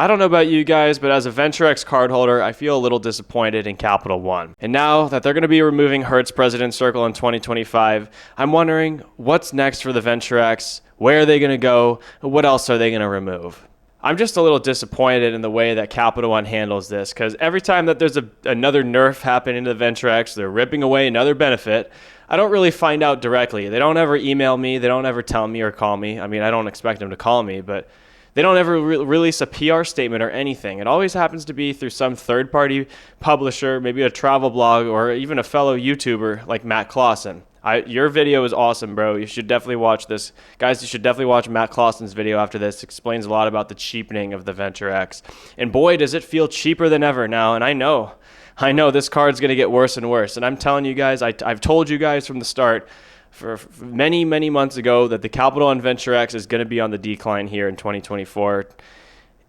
I don't know about you guys, but as a VentureX cardholder, I feel a little disappointed in Capital One. And now that they're going to be removing Hertz President Circle in 2025, I'm wondering what's next for the VentureX? Where are they going to go? What else are they going to remove? I'm just a little disappointed in the way that Capital One handles this, because every time that there's another nerf happening to the VentureX, they're ripping away another benefit. I don't really find out directly. They don't ever email me. They don't ever tell me or call me. I mean, I don't expect them to call me, but they don't ever release a PR statement or anything. It always happens to be through some third-party publisher, maybe a travel blog, or even a fellow YouTuber like Matt Clausen. Your video is awesome, bro. You should definitely watch this. Guys, you should definitely watch Matt Clausen's video after this. It explains a lot about the cheapening of the VentureX. And boy, does it feel cheaper than ever now. And I know this card's going to get worse and worse. And I'm telling you guys, I've told you guys from the start, for many, many months ago, that the Capital One VentureX is going to be on the decline here in 2024.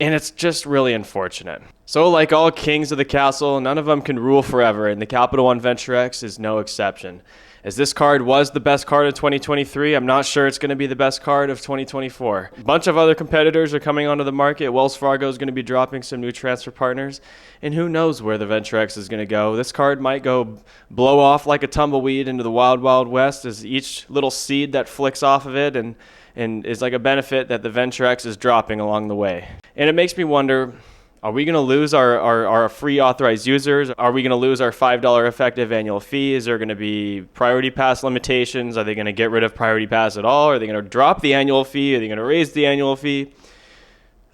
And it's just really unfortunate. So like all kings of the castle, none of them can rule forever, and the Capital One VentureX is no exception. As this card was the best card of 2023, I'm not sure it's going to be the best card of 2024. A bunch of other competitors are coming onto the market. Wells Fargo is going to be dropping some new transfer partners, and who knows where the VentureX is going to go. This card might go blow off like a tumbleweed into the wild, wild west, as each little seed that flicks off of it and is like a benefit that the VentureX is dropping along the way. And it makes me wonder, are we going to lose our free authorized users? Are we going to lose our $5 effective annual fee? Is there going to be priority pass limitations? Are they going to get rid of priority pass at all? Are they going to drop the annual fee? Are they going to raise the annual fee?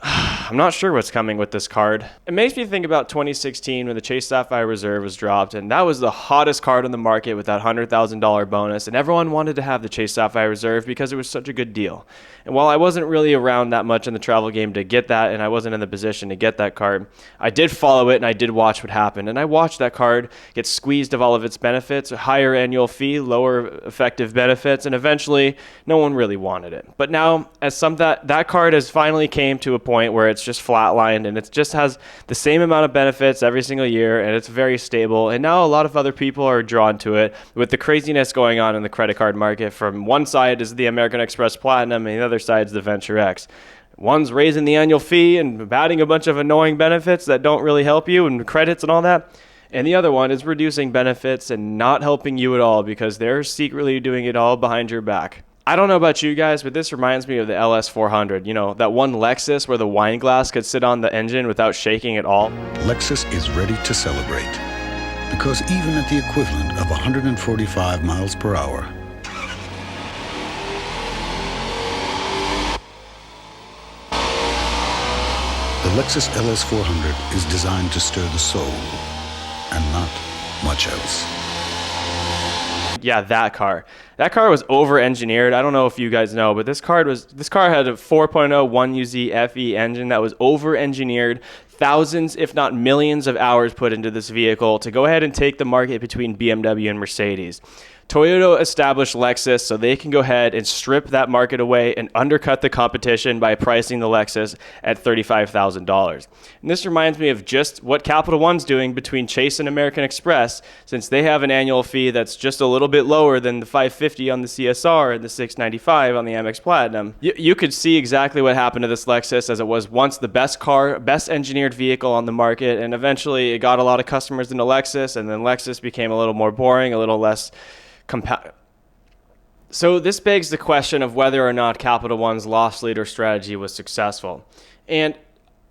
I'm not sure what's coming with this card. It makes me think about 2016 when the Chase Sapphire Reserve was dropped, and that was the hottest card on the market with that $100,000 bonus, and everyone wanted to have the Chase Sapphire Reserve because it was such a good deal. And while I wasn't really around that much in the travel game to get that, and I wasn't in the position to get that card, I did follow it and I did watch what happened. And I watched that card get squeezed of all of its benefits, a higher annual fee, lower effective benefits, and eventually no one really wanted it. But now, as that card has finally came to a point where it's just flatlined and it just has the same amount of benefits every single year, and it's very stable. And now a lot of other people are drawn to it with the craziness going on in the credit card market. From one side is the American Express Platinum, and the other side is the VentureX. One's raising the annual fee and adding a bunch of annoying benefits that don't really help you, and credits and all that. And the other one is reducing benefits and not helping you at all because they're secretly doing it all behind your back. I don't know about you guys, but this reminds me of the LS400. You know, that one Lexus where the wine glass could sit on the engine without shaking at all. Lexus is ready to celebrate because even at the equivalent of 145 miles per hour, the Lexus LS400 is designed to stir the soul and not much else. Yeah, that car. That car was over-engineered. I don't know if you guys know, but this car had a 4.0 1UZ FE engine that was over-engineered. Thousands, if not millions of hours put into this vehicle to go ahead and take the market between BMW and Mercedes. Toyota established Lexus so they can go ahead and strip that market away and undercut the competition by pricing the Lexus at $35,000. And this reminds me of just what Capital One's doing between Chase and American Express, since they have an annual fee that's just a little bit lower than the $550 on the CSR and the $695 on the Amex Platinum. You could see exactly what happened to this Lexus, as it was once the best engineered vehicle on the market, and eventually it got a lot of customers into Lexus, and then Lexus became a little more boring, a little less So this begs the question of whether or not Capital One's loss leader strategy was successful. And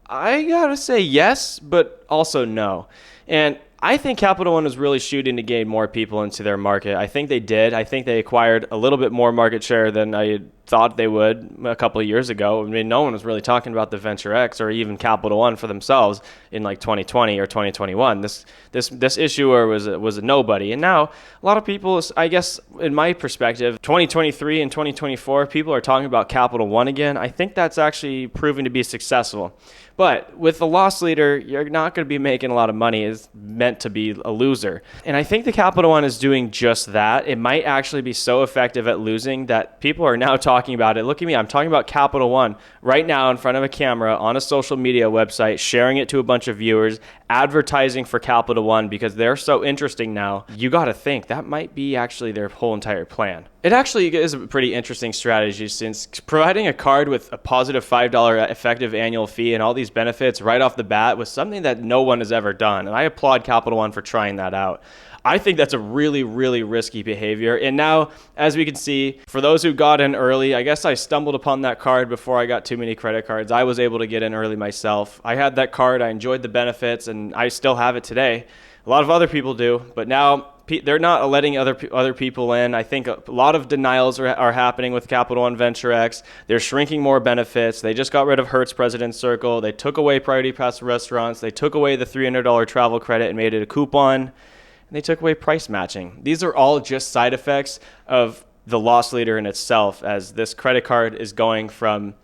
I gotta say yes, but also no. And I think Capital One was really shooting to gain more people into their market. I think they did. I think they acquired a little bit more market share than I thought they would a couple of years ago. I mean, no one was really talking about the VentureX or even Capital One for themselves in like 2020 or 2021. This issuer was a nobody. And now a lot of people, I guess, in my perspective, 2023 and 2024, people are talking about Capital One again. I think that's actually proving to be successful. But with the loss leader, you're not going to be making a lot of money. It's meant to be a loser. And I think the Capital One is doing just that. It might actually be so effective at losing that people are now talking talking about it. Look at me. I'm talking about Capital One right now in front of a camera on a social media website, sharing it to a bunch of viewers, advertising for Capital One because they're so interesting now. You got to think that might be actually their whole entire plan. It actually is a pretty interesting strategy, since providing a card with a positive $5 effective annual fee and all these benefits right off the bat was something that no one has ever done. And I applaud Capital One for trying that out. I think that's a really, really risky behavior. And now, as we can see, for those who got in early, I guess I stumbled upon that card before I got too many credit cards. I was able to get in early myself. I had that card, I enjoyed the benefits, and I still have it today. A lot of other people do, but now they're not letting other people in. I think a lot of denials are happening with Capital One Venture X. They're shrinking more benefits. They just got rid of Hertz President's Circle. They took away Priority Pass restaurants. They took away the $300 travel credit and made it a coupon. And they took away price matching. These are all just side effects of the loss leader in itself, as this credit card is going from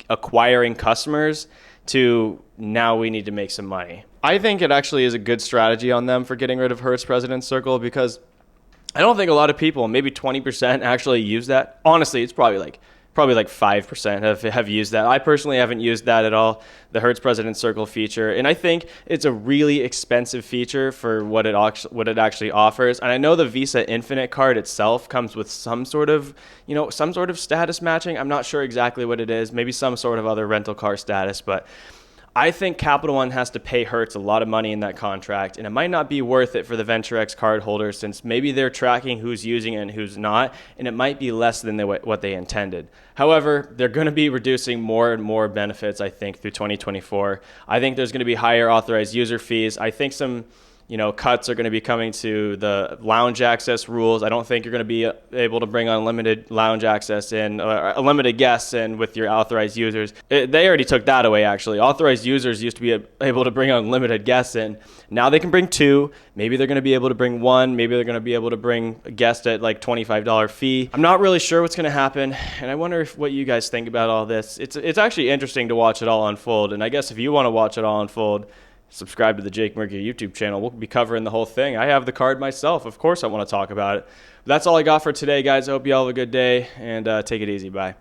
acquiring customers to now we need to make some money. I think it actually is a good strategy on them for getting rid of Hertz President's Circle, because I don't think a lot of people, maybe 20%, actually use that. Honestly, it's probably like 5% have used that. I personally haven't used that at all, the Hertz President's Circle feature. And I think it's a really expensive feature for what it actually offers. And I know the Visa Infinite card itself comes with some sort of status matching. I'm not sure exactly what it is. Maybe some sort of other rental car status, but I think Capital One has to pay Hertz a lot of money in that contract, and it might not be worth it for the Venture X card holders, since maybe they're tracking who's using it and who's not, and it might be less than what they intended. However, they're going to be reducing more and more benefits, I think, through 2024. I think there's going to be higher authorized user fees. I think some cuts are going to be coming to the lounge access rules. I don't think you're going to be able to bring unlimited lounge access in, unlimited guests in with your authorized users. They already took that away, actually. Authorized users used to be able to bring unlimited guests in. Now they can bring 2. Maybe they're going to be able to bring 1. Maybe they're going to be able to bring a guest at like $25 fee. I'm not really sure what's going to happen, and I wonder what you guys think about all this. It's actually interesting to watch it all unfold, and I guess if you want to watch it all unfold, subscribe to the Jake Murgy YouTube channel. We'll be covering the whole thing. I have the card myself. Of course I want to talk about it. But that's all I got for today, guys. I hope you all have a good day, and take it easy. Bye.